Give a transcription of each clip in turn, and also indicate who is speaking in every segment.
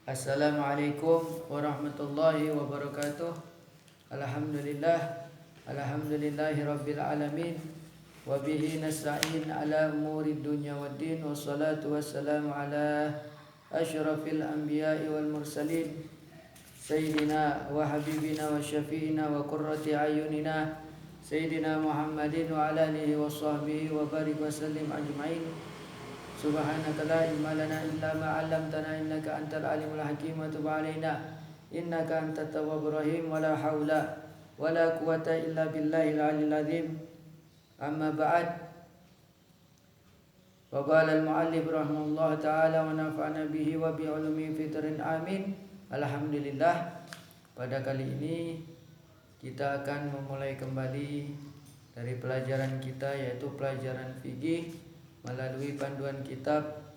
Speaker 1: Assalamualaikum warahmatullahi wabarakatuh. Alhamdulillahi rabbil alamin. Wa bihi nasta'in ala umuri dunya waddin. Wassalatu wassalamu ala asyrafil anbiya'i wal mursalin Sayyidina wa habibina wa syafi'ina wa qurrati ayunina Sayyidina Muhammadin wa ala alihi wa sahbihi wa barik wa sallim ajma'in. Subhanaka la ilma lana illa ma 'allamtana innaka antal alimul hakim wa tub 'alaina innaka antat tawwabur rahim wa la haula wa la quwwata illa billahil 'aliyyil 'azim. Amma ba'd. Wa qala al-mu'allif rahimahullah ta'ala wa nafa'ana bihi wa bi 'ulumihi fitrin amin. Alhamdulillah, pada kali ini kita akan memulai kembali dari pelajaran kita, yaitu pelajaran fikih melalui panduan kitab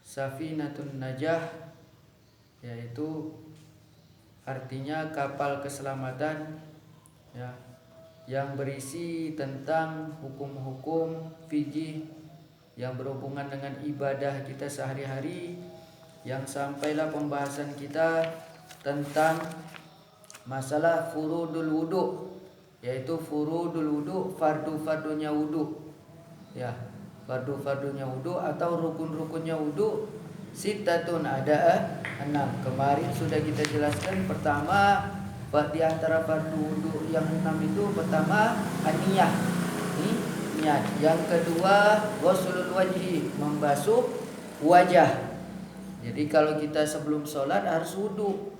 Speaker 1: Safinatun Najah, yaitu artinya kapal keselamatan, ya, yang berisi tentang hukum-hukum fikih yang berhubungan dengan ibadah kita sehari-hari, yang sampailah pembahasan kita tentang masalah furudul wudu, yaitu furudul wudu, fardu-fardunya wudu, ya. Fardu-fardunya wudu atau rukun-rukunnya wudu sittatun, ada 6. Kemarin sudah kita jelaskan. Pertama, di antara fardu wudu yang 6 itu pertama an-niyah. Ini niat. Yang kedua ghuslul wajhi, membasuh wajah. Jadi kalau kita sebelum sholat harus wudu.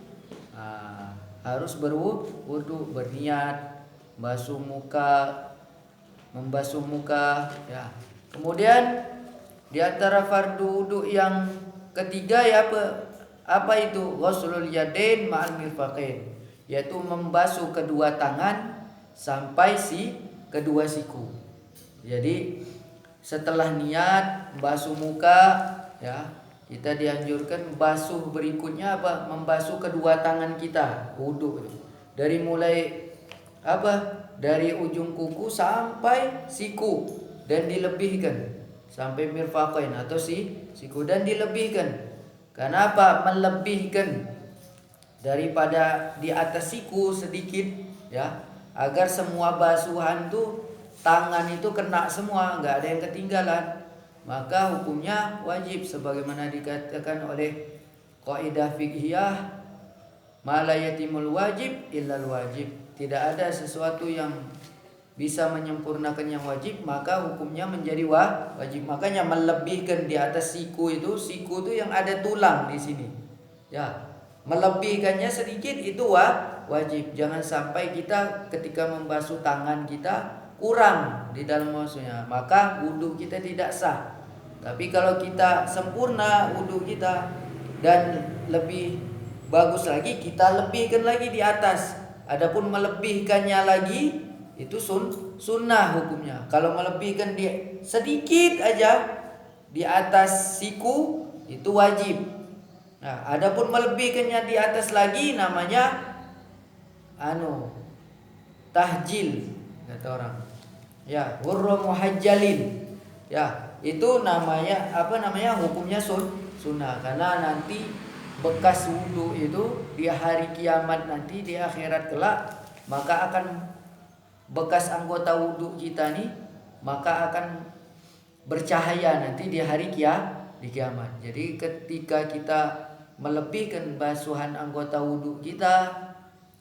Speaker 1: Harus berwudu, berniat, membasuh muka, ya. Kemudian di antara fardu wudu yang ketiga ya apa itu? Ghuslul yadain ma'al mirfaqain, yaitu membasuh kedua tangan sampai kedua siku. Jadi setelah niat basuh muka, ya, kita dianjurkan basuh berikutnya apa? Membasuh kedua tangan kita, wudu itu. Dari mulai dari ujung kuku sampai siku, dan dilebihkan sampai mirfaqain atau siku, dan dilebihkan. Kenapa melebihkan daripada di atas siku sedikit, ya, agar semua basuhan tuh tangan itu kena semua, nggak ada yang ketinggalan. Maka hukumnya wajib, sebagaimana dikatakan oleh kaidah fiqhiyah, ma la yatimul wajib illal wajib. Tidak ada sesuatu yang bisa menyempurnakan yang wajib, maka hukumnya menjadi wajib. Makanya melebihkan di atas siku itu yang ada tulang di sini, ya, melebihkannya sedikit itu wajib. Jangan sampai kita ketika membasuh tangan kita kurang di dalam basuhnya, maka wudu kita tidak sah. Tapi kalau kita sempurna wudu kita dan lebih bagus lagi, kita lebihkan lagi di atas. Adapun melebihkannya lagi itu sunnah hukumnya. Kalau melebihkan dia sedikit aja di atas siku itu wajib. Nah, adapun melebihkannya di atas lagi namanya tahjil kata orang. Ya, ghurra muhajjalin. Ya, itu namanya hukumnya sunnah, karena nanti bekas wudu itu di hari kiamat nanti, di akhirat kelak, maka akan bekas anggota wudu kita nih, maka akan bercahaya nanti di hari kiamat. Jadi ketika kita melebihkan basuhan anggota wudu kita,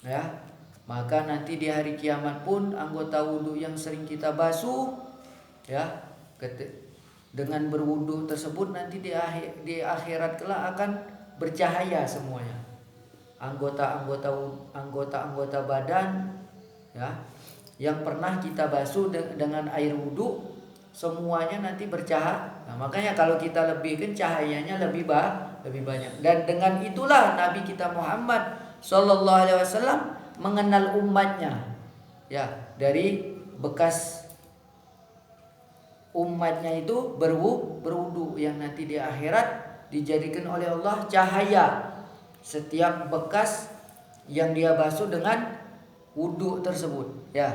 Speaker 1: ya, maka nanti di hari kiamat pun anggota wudu yang sering kita basuh, ya, dengan berwudu tersebut nanti di akhirat kelak akan bercahaya semuanya. Anggota badan, ya, yang pernah kita basuh dengan air wudu, semuanya nanti bercahaya. Nah, makanya kalau kita lebihkan, cahayanya lebih banyak. Dan dengan itulah Nabi kita Muhammad sallallahu alaihi wasallam mengenal umatnya, ya, dari bekas umatnya itu berwudu yang nanti di akhirat dijadikan oleh Allah cahaya setiap bekas yang dia basuh dengan wudu tersebut, ya.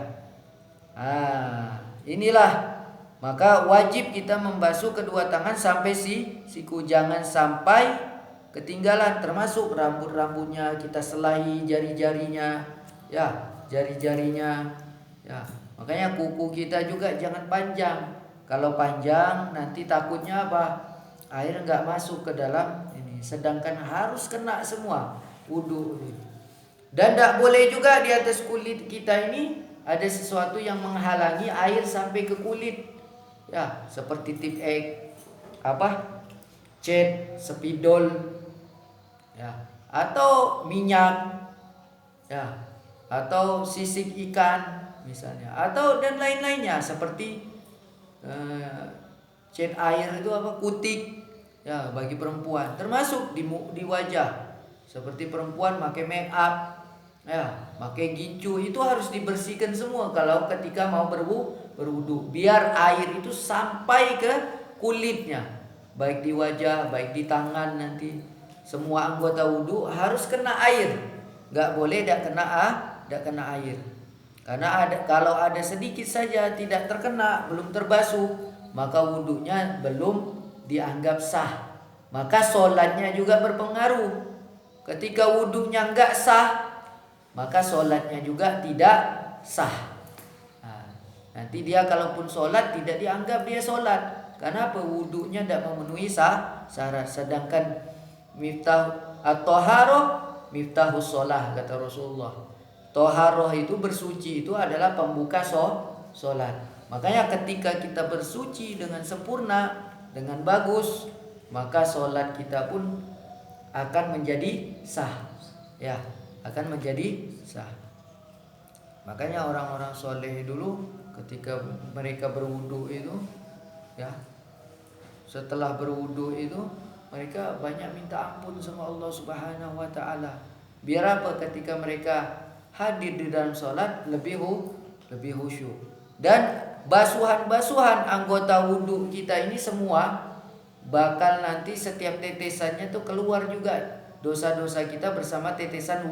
Speaker 1: Inilah, maka wajib kita membasuh kedua tangan sampai siku. Jangan sampai ketinggalan, termasuk rambut-rambutnya kita selahi jari-jarinya, ya, jari-jarinya, ya. Makanya kuku kita juga jangan panjang. Kalau panjang nanti takutnya apa? Air nggak masuk ke dalam ini. Sedangkan harus kena semua wudu. Dan tidak boleh juga di atas kulit kita ini ada sesuatu yang menghalangi air sampai ke kulit. Ya, seperti tip egg, apa? Cat, spidol, ya, atau minyak, ya, atau sisik ikan misalnya, atau dan lain-lainnya seperti cat air itu apa? Kutik, ya, bagi perempuan, termasuk di wajah. Seperti perempuan pakai make up, ya, pakai gincu, itu harus dibersihkan semua kalau ketika mau berwudu, biar air itu sampai ke kulitnya, baik di wajah, baik di tangan. Nanti semua anggota wudu harus kena air, nggak boleh tidak kena air. Karena kalau ada sedikit saja tidak terkena, belum terbasuh, maka wudunya belum dianggap sah. Maka sholatnya juga berpengaruh. Ketika wudunya nggak sah, maka sholatnya juga tidak sah. Nah, nanti dia kalaupun sholat tidak dianggap dia sholat. Karena wudunya tidak memenuhi syarat. Sedangkan miftah at-thaharah miftahus sholah, kata Rasulullah. Toharoh itu bersuci, itu adalah pembuka sholat. Makanya ketika kita bersuci dengan sempurna, dengan bagus, maka sholat kita pun akan menjadi sah, ya, akan menjadi sah. Makanya orang-orang soleh dulu ketika mereka berwudu itu, ya, setelah berwudu itu mereka banyak minta ampun sama Allah Subhanahu wa taala. Biar apa? Ketika mereka hadir di dalam sholat lebih khusyuk. Dan basuhan-basuhan anggota wudu kita ini semua bakal nanti setiap tetesannya tuh keluar juga dosa-dosa kita bersama tetesan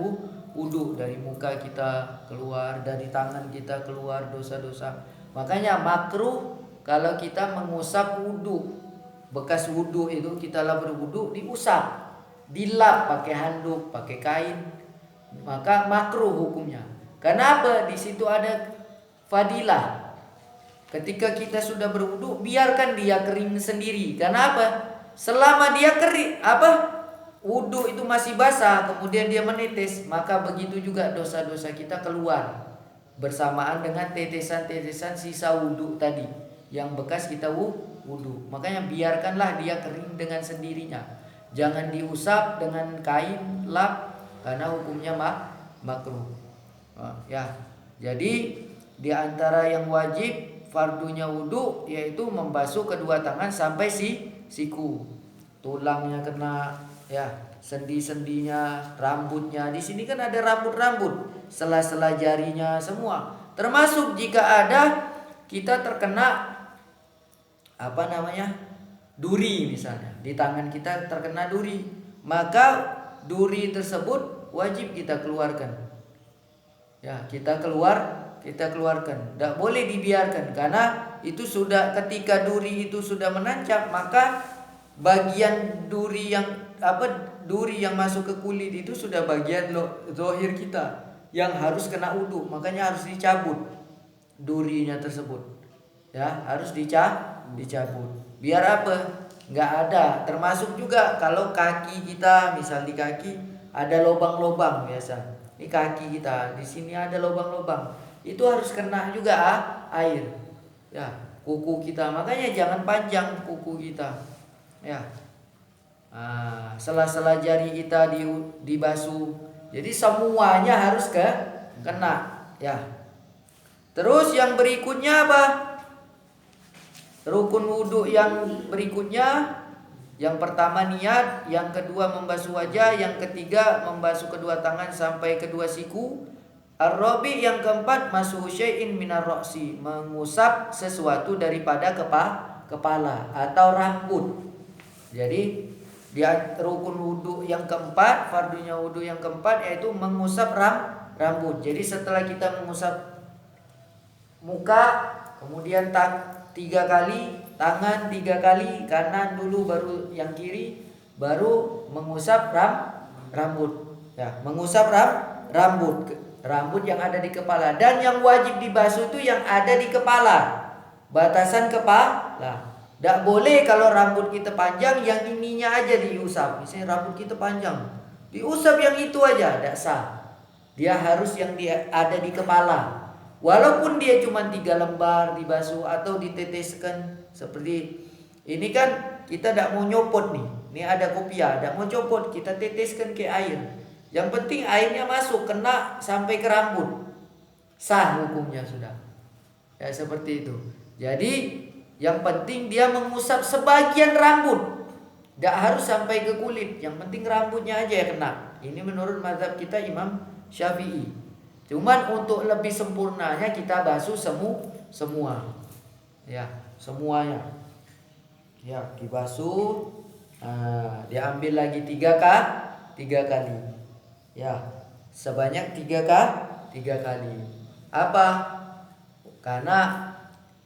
Speaker 1: wudu. Dari muka kita keluar, dari tangan kita keluar dosa-dosa. Makanya makruh kalau kita mengusap wudu, bekas wudu itu kita lah berwudu diusap, dilap pakai handuk, pakai kain, maka makruh hukumnya. Kenapa? Di situ ada fadilah. Ketika kita sudah berwudu, biarkan dia kering sendiri. Karena apa? Selama dia kering, wudu itu masih basah, kemudian dia menetes, maka begitu juga dosa-dosa kita keluar bersamaan dengan tetesan-tetesan sisa wudu tadi yang bekas kita wudu. Makanya biarkanlah dia kering dengan sendirinya. Jangan diusap dengan kain lap, karena hukumnya makruh. Ya. Jadi di antara yang wajib fardunya wudu yaitu membasuh kedua tangan sampai siku. Tulangnya kena, ya, sendi-sendinya, rambutnya. Di sini kan ada rambut-rambut, sela-sela jarinya semua. Termasuk jika ada kita terkena duri misalnya. Di tangan kita terkena duri, maka duri tersebut wajib kita keluarkan. Ya, kita keluarkan. Tidak boleh dibiarkan, karena itu sudah, ketika duri itu sudah menancap, maka bagian duri yang masuk ke kulit itu sudah bagian zahir kita yang harus kena wudu. Makanya harus dicabut durinya tersebut. Ya, harus dicabut. Biar apa? Nggak ada. Termasuk juga kalau kaki kita, misal di kaki ada lubang-lubang biasa. Ini kaki kita, di sini ada lubang-lubang. Itu harus kena juga air. Ya, kuku kita, makanya jangan panjang kuku kita. Ya. Sela-sela jari kita dibasuh. Jadi semuanya harus kena, ya. Terus yang berikutnya apa? Rukun wudu yang berikutnya, yang pertama niat, yang kedua membasuh wajah, yang ketiga membasuh kedua tangan sampai kedua siku. Ar-rabi, yang keempat, masuh syai'in minar ra'si, mengusap sesuatu daripada kepala atau rambut. Jadi di rukun wudu yang keempat, fardunya wudu yang keempat yaitu mengusap rambut. Jadi setelah kita mengusap muka, kemudian 3 kali, tangan 3 kali, kanan dulu baru yang kiri, baru mengusap rambut. Ya, mengusap rambut yang ada di kepala. Dan yang wajib dibasuh itu yang ada di kepala, batasan kepala. Tidak boleh kalau rambut kita panjang yang ininya aja diusap. Misalnya rambut kita panjang, diusap yang itu aja, tidak sah. Dia harus yang ada di kepala. Walaupun dia cuma 3 lembar dibasuh atau diteteskan seperti ini kan, kita tidak mau nyopot nih. Ini ada kopiah, tidak mau copot, kita teteskan ke air. Yang penting airnya masuk, kena sampai ke rambut, sah hukumnya sudah. Ya seperti itu. Jadi yang penting dia mengusap sebagian rambut, tidak harus sampai ke kulit. Yang penting rambutnya aja ya kena. Ini menurut mazhab kita Imam Syafi'i. Cuman untuk lebih sempurnanya kita basuh semua. Ya, semuanya. Ya, dibasuh. Diambil lagi 3 kali. Ya, sebanyak 3 kali. Apa? Karena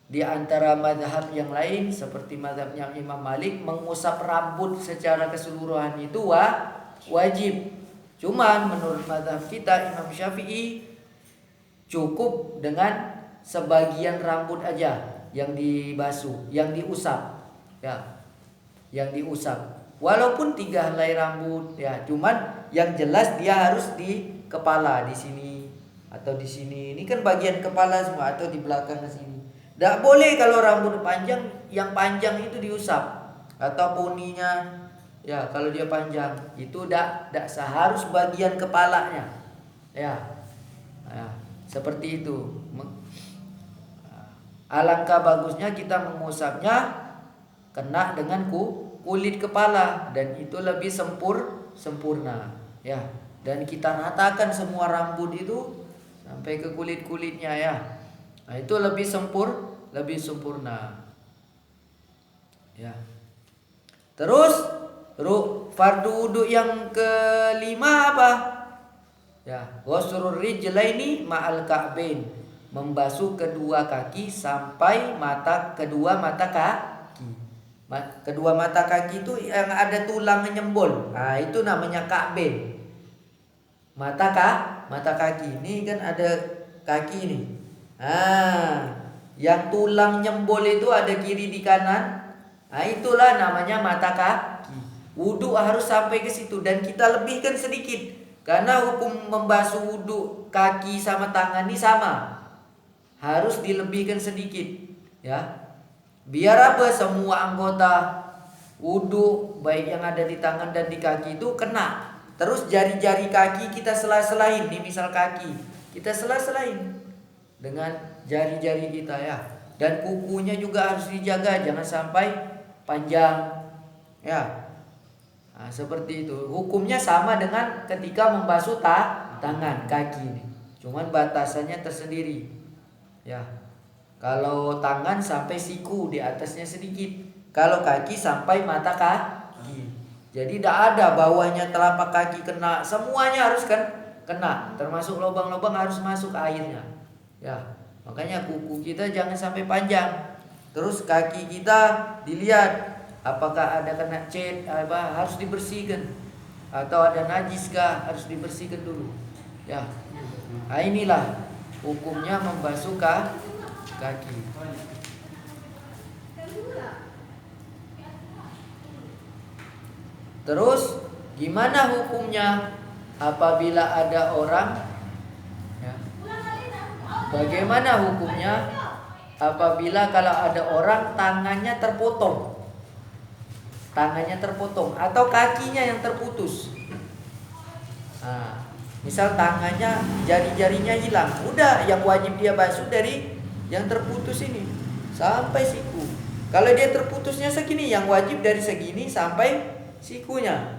Speaker 1: di antara mazhab yang lain seperti mazhabnya Imam Malik, mengusap rambut secara keseluruhan itu wajib. Cuman menurut mazhab kita Imam Syafi'i cukup dengan sebagian rambut aja yang dibasuh, yang diusap. Ya, yang diusap. Walaupun 3 helai rambut, ya, cuman yang jelas dia harus di kepala, di sini atau di sini. Ini kan bagian kepala semua, atau di belakang di sini. Tidak boleh kalau rambut panjang, yang panjang itu diusap atau poninya. Ya, kalau dia panjang itu tidak sah, harus bagian kepalanya. Ya. Nah, seperti itu. Alangkah bagusnya kita mengusapnya kena dengan kulit kepala, dan itu lebih sempurna. Ya. Dan kita ratakan semua rambut itu sampai ke kulit-kulitnya ya. Nah, itu lebih sempurna. Ya. Terus fardu wudu yang kelima apa? Ya, ghuslur rijlaini ma'al ka'bain, membasuh kedua kaki sampai kedua mata kaki. Kedua mata kaki itu yang ada tulang nyembol. Nah, itu namanya ka'bain. Mata kaki ini kan ada kaki ini. Yang tulang nyembol itu ada kiri di kanan. Nah, itulah namanya mata kaki. Wudu harus sampai ke situ, dan kita lebihkan sedikit karena hukum membasuh wudu kaki sama tangan ini sama. Harus dilebihkan sedikit, ya. Biar apa? Semua anggota wudu baik yang ada di tangan dan di kaki itu kena. Terus jari-jari kaki kita sela-selain. Ini misal kaki, kita sela-selain dengan jari-jari kita ya. Dan kukunya juga harus dijaga, jangan sampai panjang. Ya. Nah, seperti itu. Hukumnya sama dengan ketika membasuh tangan, kaki ini. Cuman batasannya tersendiri. Ya. Kalau tangan sampai siku, di atasnya sedikit. Kalau kaki sampai mata kaki. Jadi tidak ada bawahnya telapak kaki kena, semuanya harus kena, termasuk lubang-lubang harus masuk airnya. Ya, makanya kuku kita jangan sampai panjang. Terus kaki kita dilihat apakah ada kena cat, harus dibersihkan, atau ada najis kah, harus dibersihkan dulu. Ya, nah inilah hukumnya membasuh kaki. Terus gimana hukumnya apabila ada orang ya, bagaimana hukumnya apabila kalau ada orang tangannya terpotong atau kakinya yang terputus. Nah, misal tangannya, jari-jarinya hilang, udah yang wajib dia basuh dari yang terputus ini sampai siku. Kalau dia terputusnya segini, yang wajib dari segini sampai sikunya.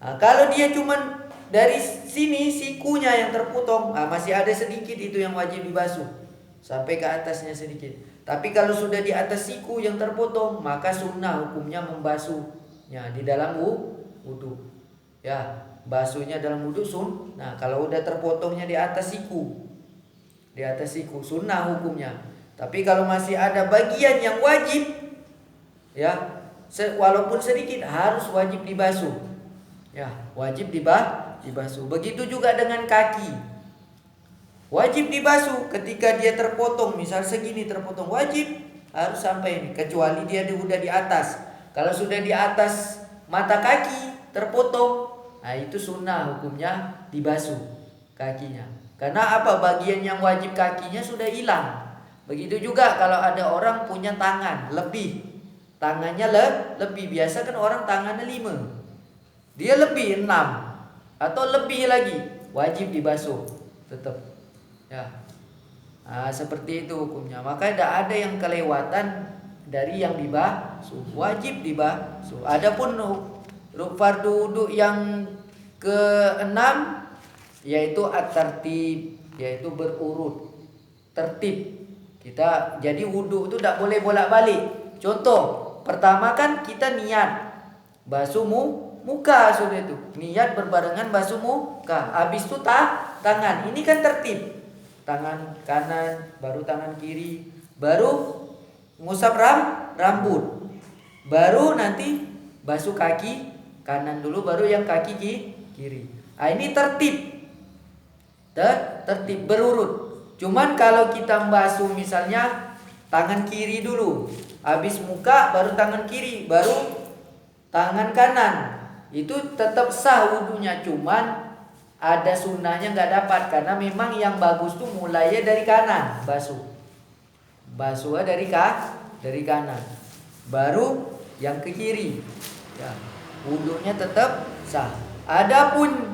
Speaker 1: Nah, kalau dia cuman dari sini sikunya yang terpotong, masih ada sedikit, itu yang wajib dibasuh sampai ke atasnya sedikit. Tapi kalau sudah di atas siku yang terpotong, maka sunnah hukumnya membasuhnya di dalam wudu. Ya, basuhnya dalam wudu sunnah. Kalau udah terpotongnya di atas siku, sunnah hukumnya. Tapi kalau masih ada bagian yang wajib, ya, walaupun sedikit harus wajib dibasuh. Ya, wajib dibasuh. Begitu juga dengan kaki. Wajib dibasuh ketika dia terpotong, misal segini terpotong, wajib harus sampai ini, kecuali dia udah di atas. Kalau sudah di atas mata kaki terpotong, nah itu sunnah hukumnya dibasuh kakinya. Karena apa? Bagian yang wajib kakinya sudah hilang. Begitu juga kalau ada orang punya tangan lebih, tangannya lebih, biasa kan orang tangannya 5, dia lebih 6 atau lebih lagi, wajib dibasuh tetap. Ya. Nah, seperti itu hukumnya. Maka tidak ada yang kelewatan dari yang dibasuh, wajib dibasuh. Adapun fardu wudu yang ke-6 yaitu at-tartib, yaitu berurut, tertib. Kita jadi wudu itu tidak boleh bolak-balik. Contoh, pertama kan kita niat basuh muka, sudah itu niat berbarengan basuh muka, habis itu tangan. Ini kan tertib, tangan kanan baru tangan kiri, baru ngusap rambut, baru nanti basuh kaki kanan dulu, baru yang kaki kiri. Nah, ini tertib berurut. Cuman kalau kita membasuh misalnya tangan kiri dulu, habis muka baru tangan kiri, baru tangan kanan, itu tetap sah wudunya. Cuman ada sunnahnya nggak dapat, karena memang yang bagus tuh mulainya dari kanan, basuhnya dari kanan, baru yang ke kiri. Ya, wudunya tetap sah. Adapun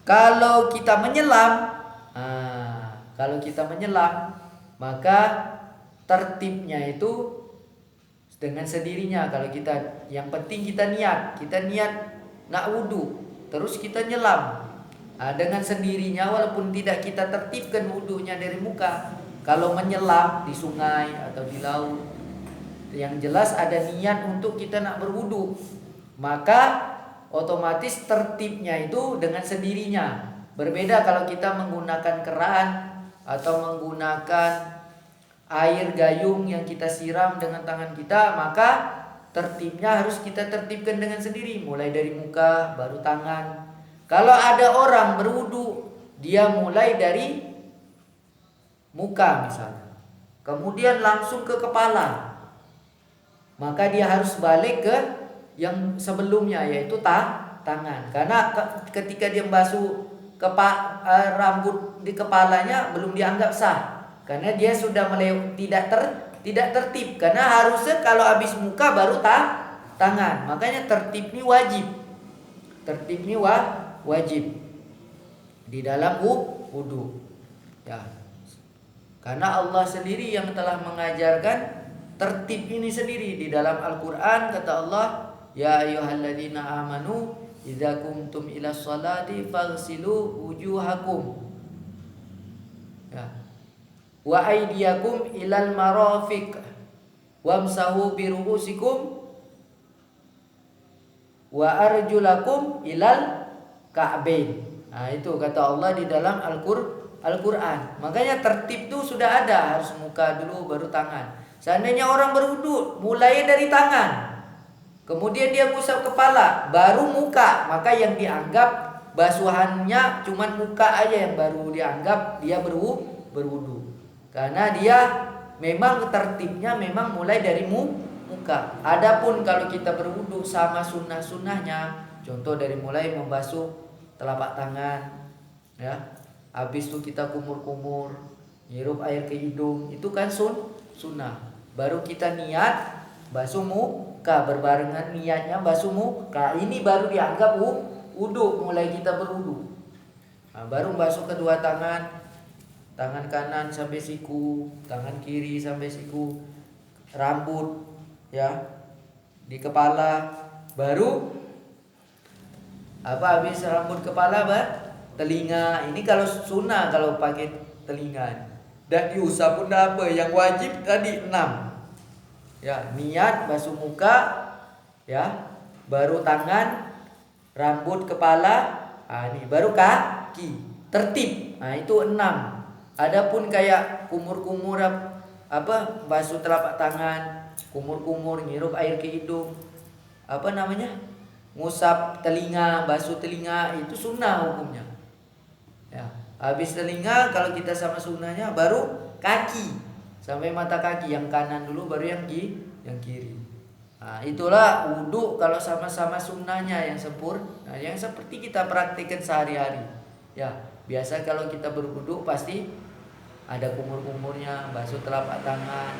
Speaker 1: kalau kita menyelam, maka tertibnya itu dengan sendirinya. Kalau kita, yang penting kita niat nak wudu, terus kita nyelam, dengan sendirinya, walaupun tidak kita tertibkan wudunya dari muka. Kalau menyelam di sungai atau di laut, yang jelas ada niat untuk kita nak berwudu, maka otomatis tertibnya itu dengan sendirinya. Berbeda kalau kita menggunakan keran atau menggunakan air gayung yang kita siram dengan tangan kita, maka tertibnya harus kita tertibkan dengan sendiri, mulai dari muka baru tangan. Kalau ada orang berwudu, dia mulai dari muka misalnya, kemudian langsung ke kepala, maka dia harus balik ke yang sebelumnya, yaitu tangan. Karena ketika dia membasuh rambut di kepalanya belum dianggap sah, karena dia sudah tidak tertib. Karena harusnya kalau habis muka baru tangan. Makanya tertib ini wajib di dalam wudu. Ya. Karena Allah sendiri yang telah mengajarkan tertib ini sendiri di dalam Al-Qur'an. Kata Allah, ya ayyuhalladzina amanu idza qumtum ila sholati faghsilu wujuhakum, ya, wa aydiyakum ilal marafiq wamsahu bi ru'usikum wa arjulakum ilal ka'bain. Nah, itu kata Allah di dalam Al-Qur'an. Makanya tertib itu sudah ada, harus muka dulu baru tangan. Seandainya orang berwudu mulai dari tangan, kemudian dia ngusap kepala, baru muka, maka yang dianggap basuhannya cuman muka aja yang baru dianggap dia berwudu. Karena dia memang tertibnya memang mulai dari muka. Adapun kalau kita berwudu sama sunnah-sunnahnya, contoh dari mulai membasuh telapak tangan, ya, habis itu kita kumur-kumur, nyirup air ke hidung, itu kan sunnah. Baru kita niat basuh muka, berbarengan niatnya basuh muka, ini baru dianggap wudu, mulai kita berwudu. Nah, baru basuh kedua tangan kanan sampai siku, tangan kiri sampai siku, rambut, ya, di kepala, baru habis rambut kepala telinga. Ini kalau sunnah, kalau pakai telinga. Dan diusap pun apa, yang wajib tadi 6. Ya, niat basuh muka, ya, baru tangan, rambut kepala, ini baru kaki, tertib. Nah, itu 6. Adapun kayak kumur-kumur basuh telapak tangan, kumur-kumur, ngirup air ke hidung, apa namanya, ngusap telinga, basuh telinga, itu sunnah hukumnya. Ya, habis telinga kalau kita sama sunnahnya baru kaki sampai mata kaki, yang kanan dulu baru yang kiri. Nah, itulah wudhu kalau sama-sama sunnahnya yang sempurna, yang seperti kita praktikkan sehari-hari. Ya, biasa kalau kita berwudhu pasti ada kumur-kumurnya, basuh telapak tangan,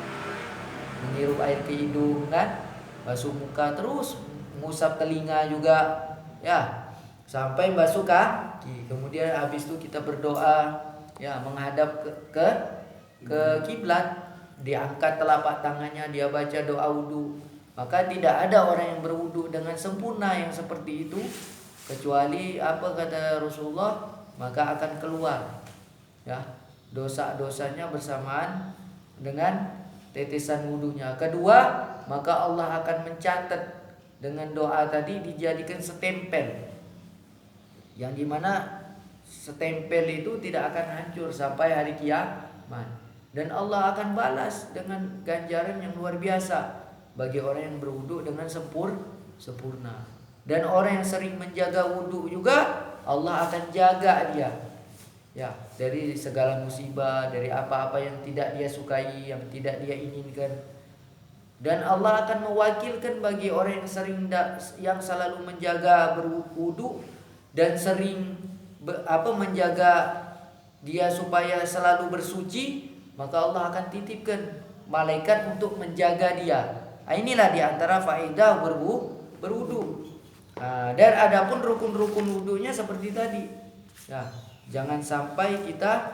Speaker 1: menghirup air ke hidung kan, basuh muka, terus mengusap telinga juga, ya, sampai basuh kaki. Kemudian habis itu kita berdoa, ya, menghadap ke kiblat, diangkat telapak tangannya, dia baca doa wudhu. Maka tidak ada orang yang berwudhu dengan sempurna yang seperti itu, kecuali apa kata Rasulullah, maka akan keluar, ya, dosa-dosanya bersamaan dengan tetesan wudhunya. Kedua, maka Allah akan mencatat dengan doa tadi, dijadikan setempel, yang dimana setempel itu tidak akan hancur sampai hari kiamat, dan Allah akan balas dengan ganjaran yang luar biasa bagi orang yang berwudhu dengan sempurna. Dan orang yang sering menjaga wudhu juga, Allah akan jaga dia, ya, dari segala musibah, dari apa-apa yang tidak dia sukai, yang tidak dia inginkan. Dan Allah akan mewakilkan bagi orang yang selalu menjaga berwudu dan sering menjaga dia supaya selalu bersuci, maka Allah akan titipkan malaikat untuk menjaga dia. Nah, inilah diantara faedah berwudu. Nah, dan adapun rukun-rukun wudunya seperti tadi, ya, jangan sampai kita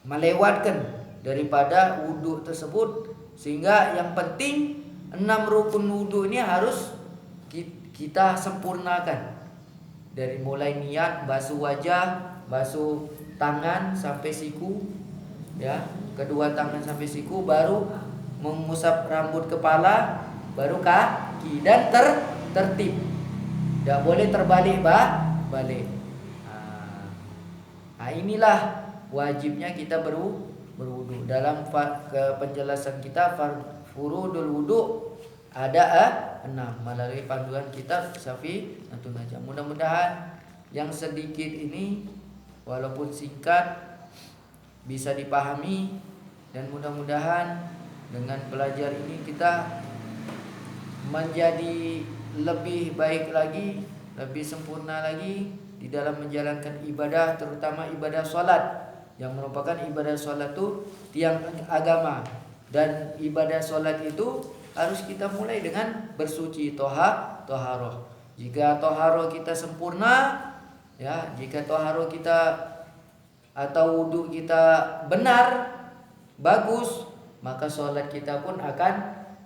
Speaker 1: melewatkan daripada wudu tersebut, sehingga yang penting 6 rukun wudu ini harus kita sempurnakan. Dari mulai niat, basuh wajah, basuh tangan sampai siku, ya, kedua tangan sampai siku, baru mengusap rambut kepala, baru kaki, dan tertib. Tidak boleh terbalik balik. Nah, inilah wajibnya kita berwudu. Dalam penjelasan kita furudul wudu ada 6 melalui panduan kitab Safinatul Najah. Mudah-mudahan yang sedikit ini walaupun singkat bisa dipahami, dan mudah-mudahan dengan belajar ini kita menjadi lebih baik lagi, lebih sempurna lagi di dalam menjalankan ibadah, terutama ibadah sholat, yang merupakan ibadah sholat itu tiang agama. Dan ibadah sholat itu harus kita mulai dengan bersuci, toharoh. Jika toharoh kita sempurna, ya, jika toharoh kita atau wudhu kita benar, bagus, maka sholat kita pun akan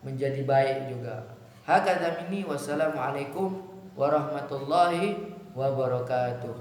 Speaker 1: menjadi baik juga. Hakadha minni, wassalamualaikum warahmatullahi wabarakatuh.